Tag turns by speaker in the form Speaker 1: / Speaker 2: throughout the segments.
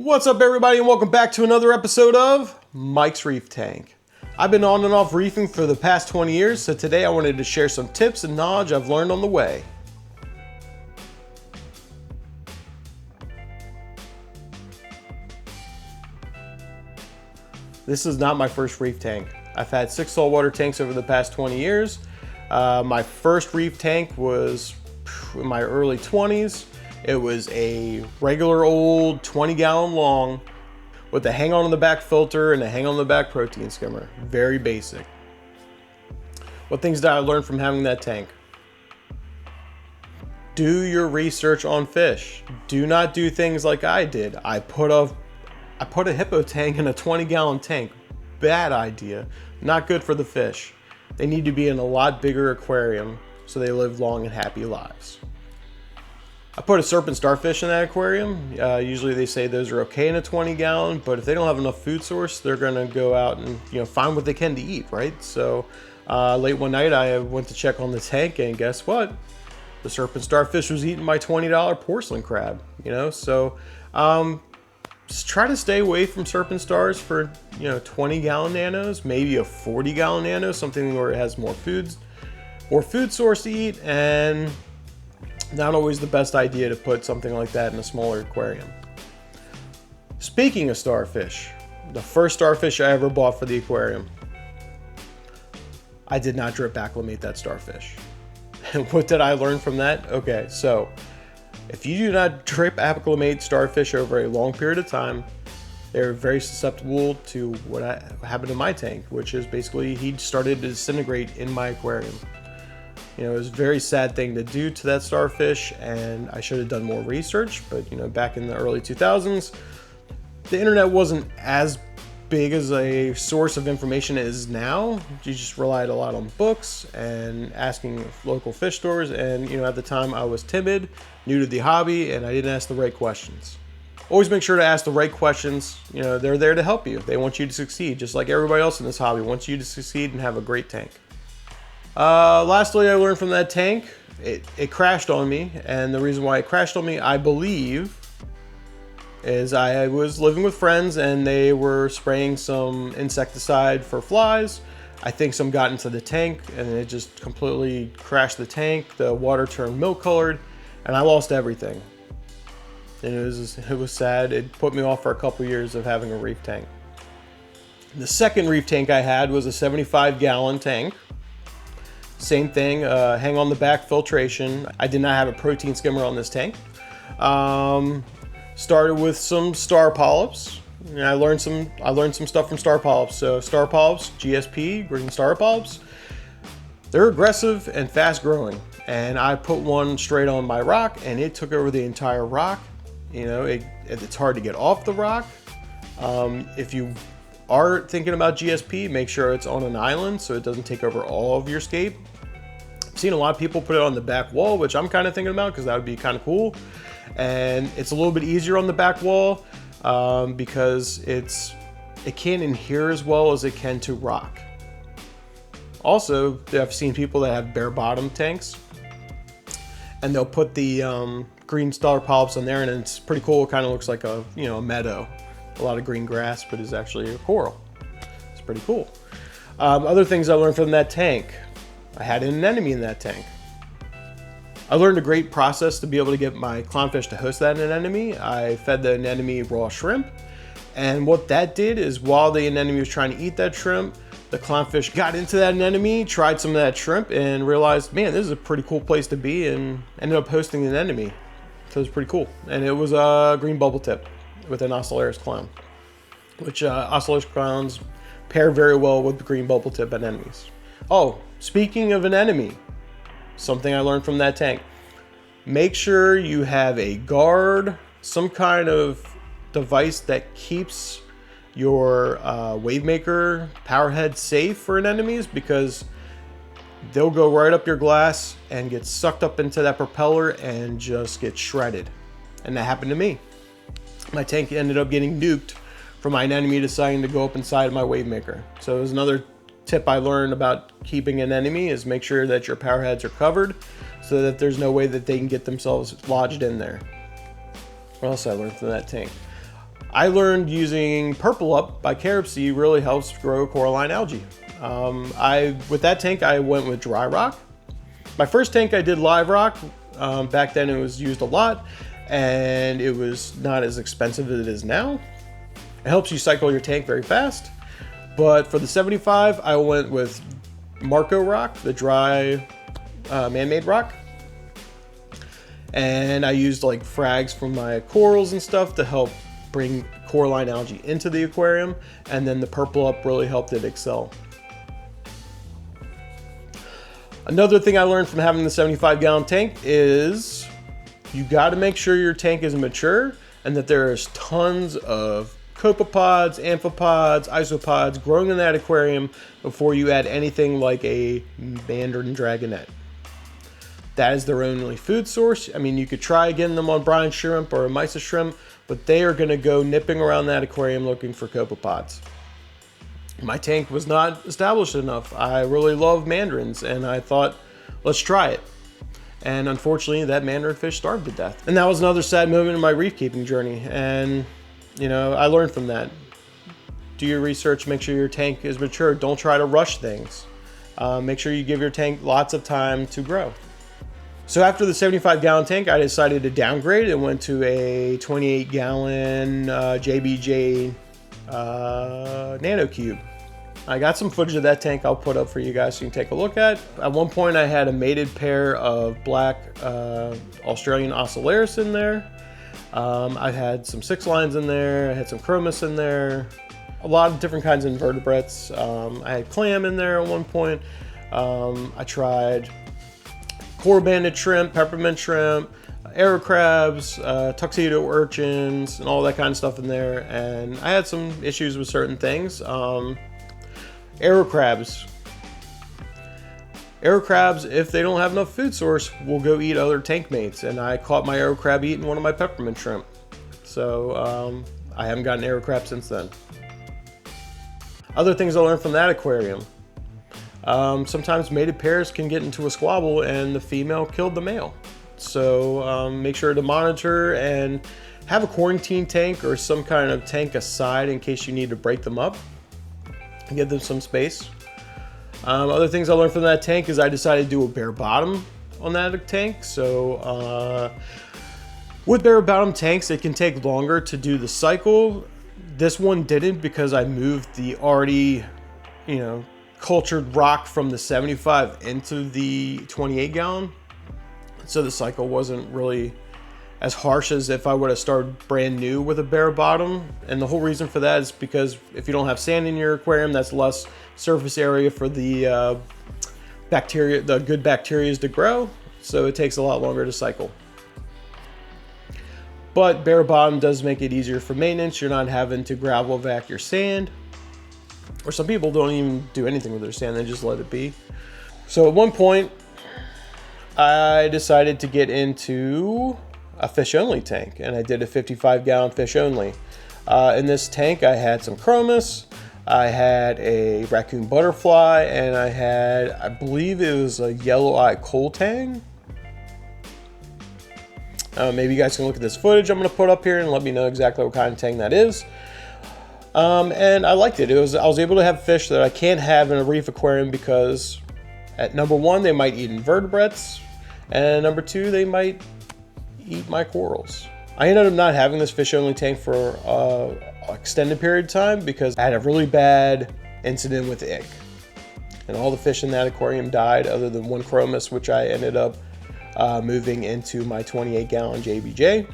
Speaker 1: What's up everybody and welcome back to another episode of Mike's Reef Tank. I've been on and off reefing for the past 20 years, so today I wanted to share some tips and knowledge I've learned on the way. This is not my first reef tank. I've had 6 saltwater tanks over the past 20 years. My first reef tank was in my early 20s. It was a regular old 20-gallon long with a hang on the back filter and a hang on the back protein skimmer. Very basic. What things did I learn from having that tank? Do your research on fish. Do not do things like I did. I put a hippo tank in a 20-gallon tank. Bad idea. Not good for the fish. They need to be in a lot bigger aquarium so they live long and happy lives. I put a serpent starfish in that aquarium. Usually they say those are okay in a 20-gallon, but if they don't have enough food source, they're gonna go out and find what they can to eat, right? So late one night I went to check on the tank, and guess what? The serpent starfish was eating my $20 porcelain crab. So just try to stay away from serpent stars for 20-gallon nanos, maybe a 40-gallon nano, something where it has more food source to eat, and not always the best idea to put something like that in a smaller aquarium. Speaking of starfish, the first starfish I ever bought for the aquarium, I did not drip acclimate that starfish. And what did I learn from that? Okay, so if you do not drip acclimate starfish over a long period of time, they're very susceptible to what happened to my tank, which is basically he started to disintegrate in my aquarium. It was a very sad thing to do to that starfish, and I should have done more research, but back in the early 2000s, the internet wasn't as big as a source of information as it is now. You just relied a lot on books and asking local fish stores, and at the time I was timid, new to the hobby, and I didn't ask the right questions. Always make sure to ask the right questions. They're there to help you. They want you to succeed, just like everybody else in this hobby wants you to succeed and have a great tank. Lastly, I learned from that tank, it crashed on me, and the reason why it crashed on me, I believe, is I was living with friends and they were spraying some insecticide for flies. I think some got into the tank and it just completely crashed the tank. The water turned milk colored and I lost everything. And it was sad. It put me off for a couple years of having a reef tank. The second reef tank I had was a 75-gallon tank. Same thing, hang on the back filtration. I did not have a protein skimmer on this tank. Started with some star polyps. I learned some stuff from star polyps. So star polyps, GSP, green star polyps, they're aggressive and fast growing. And I put one straight on my rock and it took over the entire rock. It's hard to get off the rock. If you are thinking about GSP, make sure it's on an island so it doesn't take over all of your scape. I've seen a lot of people put it on the back wall, which I'm kind of thinking about because that would be kind of cool. And it's a little bit easier on the back wall because it can't adhere as well as it can to rock. Also, I've seen people that have bare bottom tanks and they'll put the green star polyps on there and it's pretty cool. It kind of looks like a meadow. A lot of green grass, but it's actually a coral. It's pretty cool. Other things I learned from that tank. I had an anemone in that tank. I learned a great process to be able to get my clownfish to host that anemone. I fed the anemone raw shrimp, and what that did is while the anemone was trying to eat that shrimp, the clownfish got into that anemone, tried some of that shrimp, and realized, man, this is a pretty cool place to be, and ended up hosting the anemone. So it was pretty cool. And it was a green bubble tip with an Ocellaris clown, which Ocellaris clowns pair very well with the green bubble tip anemones. Oh, speaking of an anemone, something I learned from that tank. Make sure you have a guard, some kind of device that keeps your wave maker power head safe for anemones, because they'll go right up your glass and get sucked up into that propeller and just get shredded. And that happened to me. My tank ended up getting nuked from my anemone deciding to go up inside of my wave maker. So it was another tip I learned about keeping an anemone, is make sure that your power heads are covered so that there's no way that they can get themselves lodged in there. What else I learned from that tank? I learned using Purple Up by Caribsea really helps grow coralline algae. With that tank, I went with dry rock. My first tank I did live rock. Back then it was used a lot and it was not as expensive as it is now. It helps you cycle your tank very fast. But for the 75, I went with Marco rock, the dry man-made rock. And I used like frags from my corals and stuff to help bring coralline algae into the aquarium. And then the Purple Up really helped it excel. Another thing I learned from having the 75-gallon tank is you got to make sure your tank is mature and that there's tons of copepods, amphipods, isopods growing in that aquarium before you add anything like a mandarin dragonet. That is their only food source. I mean, you could try getting them on brine shrimp or a mysis shrimp, but they are going to go nipping around that aquarium looking for copepods. My tank was not established enough. I really love mandarins and I thought, let's try it. And unfortunately, that mandarin fish starved to death. And that was another sad moment in my reef keeping journey. And you know, I learned from that. Do your research, make sure your tank is mature. Don't try to rush things. Make sure you give your tank lots of time to grow. So after the 75-gallon tank, I decided to downgrade and went to a 28-gallon JBJ Nano Cube. I got some footage of that tank I'll put up for you guys so you can take a look at. At one point I had a mated pair of black Australian Ocellaris in there. I had some 6 lines in there, I had some chromis in there, a lot of different kinds of invertebrates. I had clam in there at one point. I tried coral banded shrimp, peppermint shrimp, arrow crabs, tuxedo urchins, and all that kind of stuff in there. And I had some issues with certain things. Arrow crabs. Arrow crabs, if they don't have enough food source, will go eat other tank mates. And I caught my arrow crab eating one of my peppermint shrimp. So I haven't gotten arrow crab since then. Other things I learned from that aquarium. Sometimes mated pairs can get into a squabble and the female killed the male. So make sure to monitor and have a quarantine tank or some kind of tank aside in case you need to break them up. Give them some space. Other things I learned from that tank is I decided to do a bare bottom on that tank. So with bare bottom tanks, it can take longer to do the cycle. This one didn't because I moved the already, cultured rock from the 75 into the 28 gallon. So the cycle wasn't really as harsh as if I would have started brand new with a bare bottom. And the whole reason for that is because if you don't have sand in your aquarium, that's less surface area for the bacteria, the good bacteria to grow. So it takes a lot longer to cycle. But bare bottom does make it easier for maintenance. You're not having to gravel vac your sand. Or some people don't even do anything with their sand, they just let it be. So at one point, I decided to get into a fish only tank, and I did a 55-gallon fish only. In this tank, I had some chromis, I had a raccoon butterfly, and I had, I believe it was a yellow-eye coal tang. Maybe you guys can look at this footage I'm going to put up here and let me know exactly what kind of tang that is. And I liked it. I was able to have fish that I can't have in a reef aquarium because at number one, they might eat invertebrates, and number two, they might eat my corals. I ended up not having this fish only tank for an extended period of time because I had a really bad incident with ick. And all the fish in that aquarium died other than one chromis, which I ended up moving into my 28-gallon JBJ.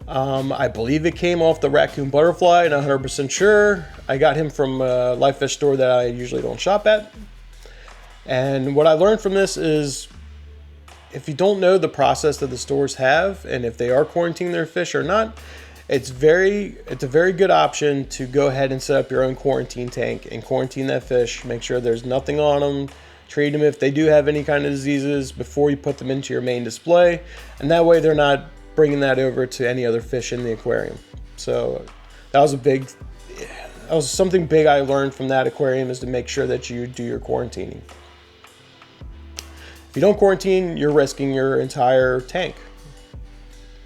Speaker 1: I believe it came off the raccoon butterfly, not 100% sure. I got him from a live fish store that I usually don't shop at. And what I learned from this is if you don't know the process that the stores have and if they are quarantining their fish or not, it's a very good option to go ahead and set up your own quarantine tank and quarantine that fish. Make sure there's nothing on them. Treat them if they do have any kind of diseases before you put them into your main display. And that way they're not bringing that over to any other fish in the aquarium. So that was something big I learned from that aquarium, is to make sure that you do your quarantining. If you don't quarantine, you're risking your entire tank.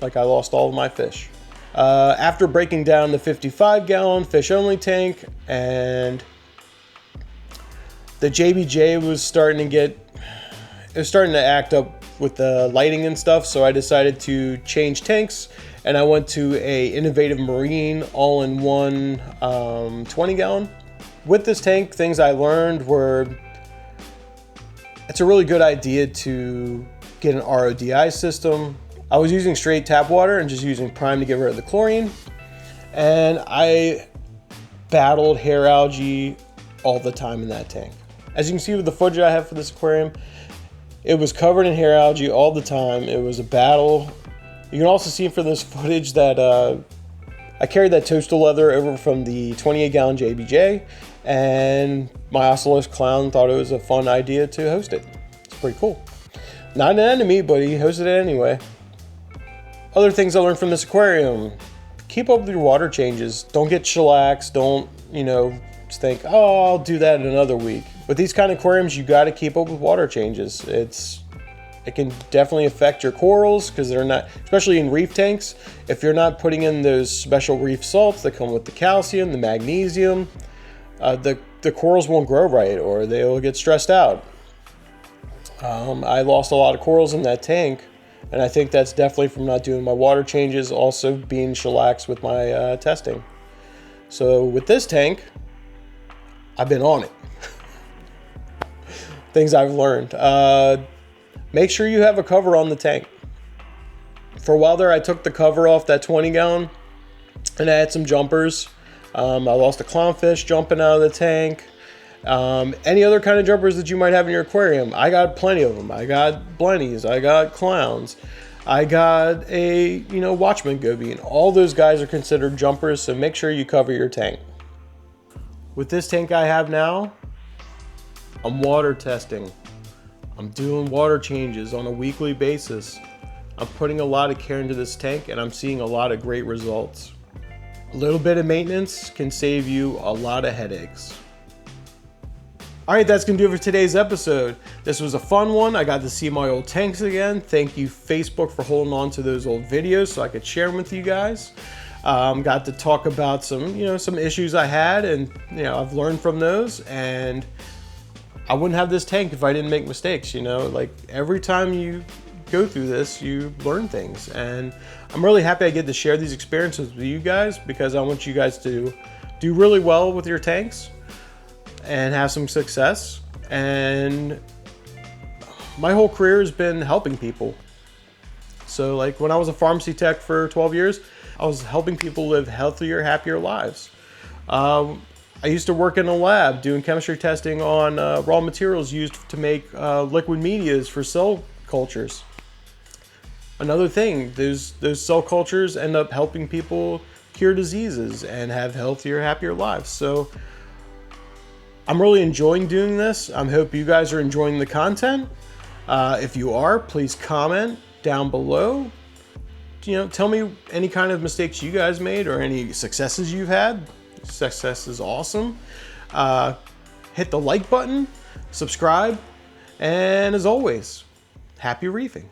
Speaker 1: Like I lost all of my fish. After breaking down the 55-gallon fish only tank, and the JBJ was starting to act up with the lighting and stuff, so I decided to change tanks, and I went to a Innovative Marine all-in-one 20-gallon. With this tank, things I learned were it's a really good idea to get an RODI system. I was using straight tap water and just using Prime to get rid of the chlorine, and I battled hair algae all the time in that tank. As you can see with the footage I have for this aquarium, it was covered in hair algae all the time. It was a battle. You can also see for this footage that I carried that toaster leather over from the 28-gallon JBJ, and my Ocelos clown thought it was a fun idea to host it. It's pretty cool. Not an enemy, but he hosted it anyway. Other things I learned from this aquarium: keep up with your water changes. Don't get shellacked. Don't, just think, oh, I'll do that in another week. With these kind of aquariums, you got to keep up with water changes. It can definitely affect your corals because they're not, especially in reef tanks, if you're not putting in those special reef salts that come with the calcium, the magnesium, the corals won't grow right, or they'll get stressed out. I lost a lot of corals in that tank, and I think that's definitely from not doing my water changes, also being shellaxed with my testing. So with this tank, I've been on it. Things I've learned. Make sure you have a cover on the tank. For a while there, I took the cover off that 20-gallon, and I had some jumpers. I lost a clownfish jumping out of the tank. Any other kind of jumpers that you might have in your aquarium, I got plenty of them. I got blennies, I got clowns, I got a Watchman goby, and all those guys are considered jumpers, so make sure you cover your tank. With this tank I have now, I'm water testing. I'm doing water changes on a weekly basis. I'm putting a lot of care into this tank, and I'm seeing a lot of great results. A little bit of maintenance can save you a lot of headaches. All right, that's gonna do it for today's episode. This was a fun one. I got to see my old tanks again. Thank you, Facebook, for holding on to those old videos so I could share them with you guys. Got to talk about some issues I had, and I've learned from those, and I wouldn't have this tank if I didn't make mistakes. Like every time you go through this, you learn things, and I'm really happy I get to share these experiences with you guys, because I want you guys to do really well with your tanks and have some success. And my whole career has been helping people. So like when I was a pharmacy tech for 12 years, I was helping people live healthier, happier lives. I used to work in a lab doing chemistry testing on raw materials used to make liquid medias for cell cultures. Another thing, those cell cultures end up helping people cure diseases and have healthier, happier lives. So I'm really enjoying doing this. I hope you guys are enjoying the content. If you are, please comment down below. Tell me any kind of mistakes you guys made or any successes you've had. Success is awesome. Hit the like button, subscribe, and as always, happy reefing.